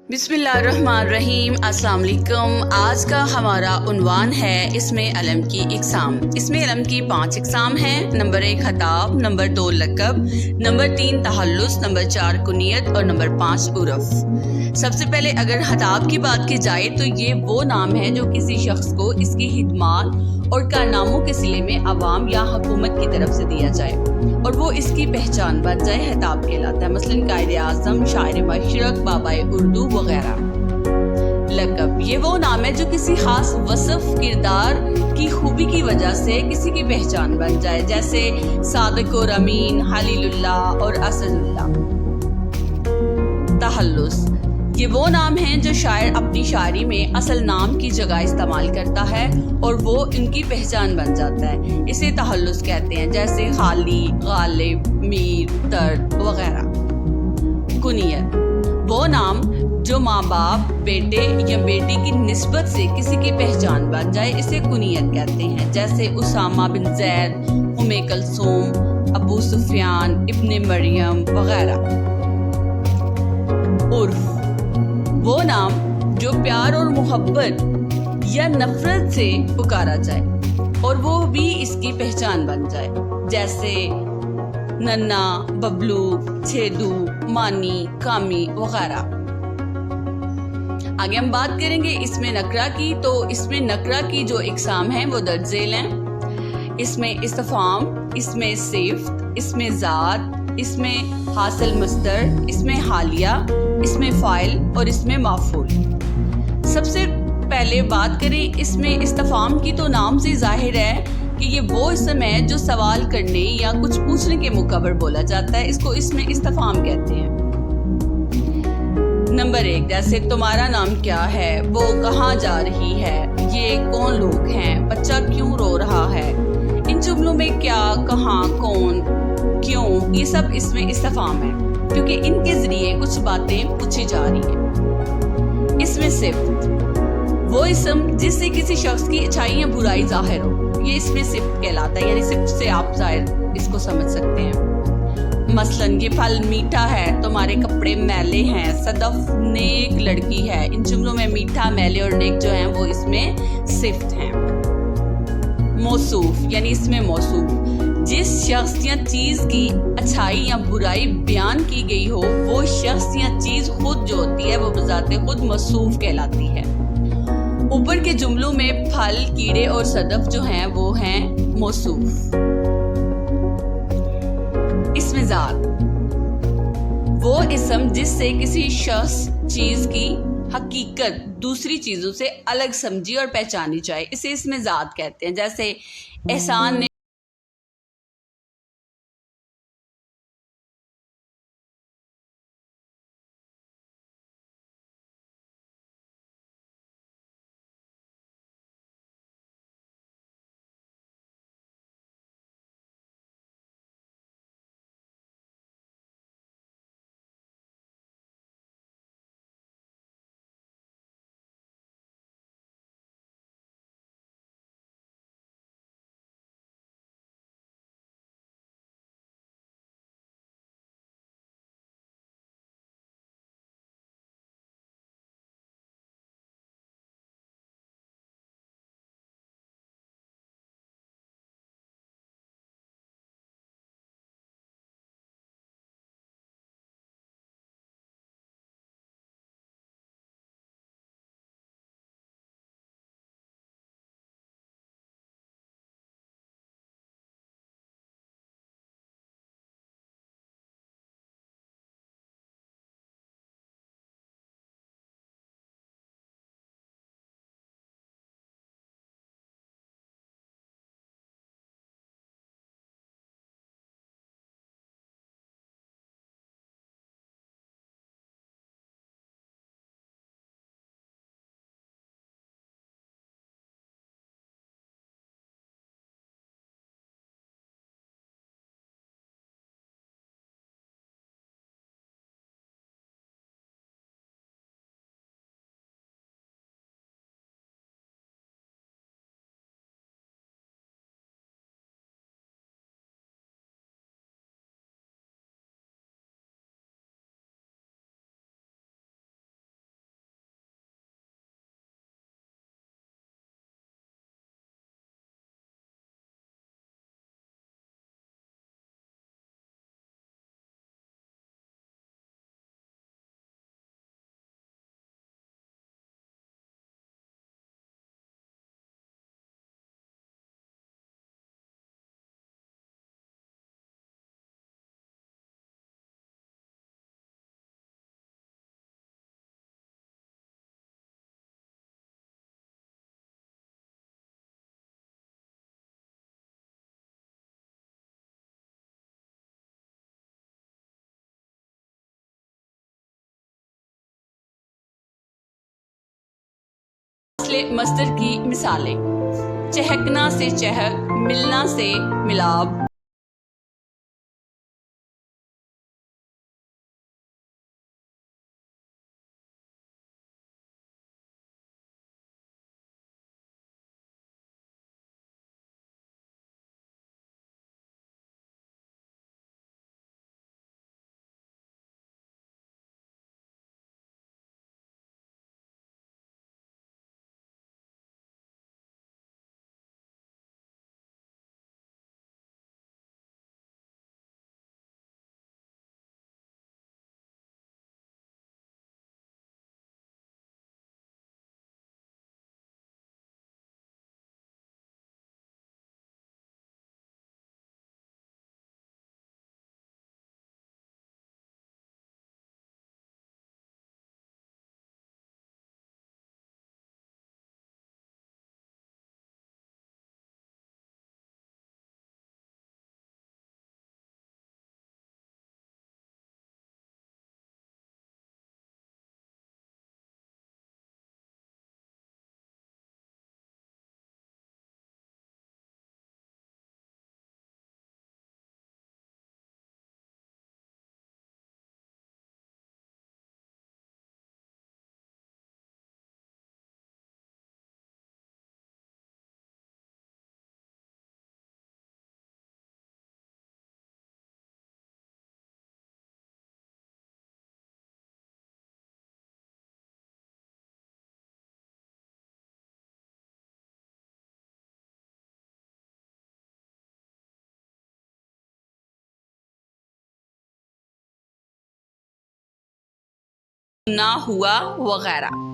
बिस्मिल्लाहिर्रहमानिर्रहीम। अस्सलाम वालेकुम। आज का हमारा उन्वान है इसमें अलम की इकसाम। इसमें अलम की 5 इकसाम हैं। नंबर 1 खताब, नंबर 2 लक़ब, नंबर 3 तहल्लुस, नंबर 4 कुनियत और नंबर 5 उर्फ। सबसे पहले अगर खताब की बात की जाए तो ये वो नाम है जो किसी शख्स को इसकी खिदमत और कारनामों के सिले में अवाम या हुकूमत की तरफ से दिया जाए और वो इसकी पहचान बन जाए, खिताब कहलाता है। मसलन कायदे आज़म, शायर मशरक, बाबाए उर्दू वगैरह। लक़ब ये वो नाम है जो किसी खास वसफ किरदार की खूबी की वजह से किसी की पहचान बन जाए, जैसे सादिक और अमीन, हलीलुल्लाह और असदुल्लाह। तहल्लुस ये वो नाम हैं जो शायर अपनी शायरी में असल नाम की जगह इस्तेमाल करता है और वो इनकी पहचान बन जाता है, इसे तहल्लुस कहते हैं, जैसे खाली, गालिब, मीर, दर्द वगैरह। कुनियत वो नाम जो माँ बाप, बेटे या बेटी की निस्बत से किसी की पहचान बन जाए, इसे कुनियत कहते हैं, जैसे उसामा बिन जैद, उम्मे कलसूम, अबू सुफियान, इब्ने मरियम वगैरह। उर्फ वो नाम जो प्यार और मोहब्बत या नफरत से पुकारा जाए और वो भी इसकी पहचान बन जाए, जैसे नन्ना, बबलू, छेदू, मानी, कामी वगैरह। आगे हम बात करेंगे इसमें नकरा की। तो इसमें नकरा की जो इकसाम हैं वो दर्ज झेल हैं। इसमें इस्तफाम, इसमें सिफ्त, इसमें ज़ात, इसमें हासिल मस्दर, इसमें हालिया, इसमें फ़ाइल और इसमें माफूल। सबसे पहले बात करें इसमें इस्तफाम की, तो नाम से जाहिर है कि ये वो इसम है जो सवाल करने या कुछ पूछने के मुकबर बोला जाता है, इसको इसमें इस्तफाम कहते हैं। नंबर 1 जैसे तुम्हारा नाम क्या है, वो कहाँ जा रही है, ये कौन लोग हैं, बच्चा क्यों रो रहा है, इन जुमलों में क्या, कहाँ, कौन, क्यों, ये सब इसमें इस्तफाम है क्योंकि इनके जरिए कुछ बातें पूछी जा रही हैं। इसमें सिफ्त वो इसम जिससे किसी शख्स की अच्छाई या बुराई जाहिर हो, ये इसमें सिफ्त कहलाता है, यानी सिफ्त से आप जाहिर इसको समझ सकते हैं। मसलन ये फल मीठा है, तुम्हारे कपड़े मैले हैं, सदफ नेक लड़की है, इन जुमलों में मीठा, मैले और नेक जो हैं वो इसमें सिफ्त हैं। मौसूफ यानी इसमें मौसूफ जिस शख्स या चीज की अच्छाई या बुराई बयान की गई हो, वो शख्स या चीज खुद जो होती है वो बजाते खुद मौसूफ कहलाती है। ऊपर के जुमलों में फल, कीड़े और सदफ जो हैं वो हैं मौसूफ। इसमें ज़ात वो इसम जिससे किसी शख्स, चीज की हकीकत दूसरी चीजों से अलग समझी और पहचानी जाए, इसे इसमें ज़ात कहते हैं, जैसे एहसान ने मस्दर की मिसालें: चहकना से चहक, मिलना से मिलाप, ना हुआ वगैरह।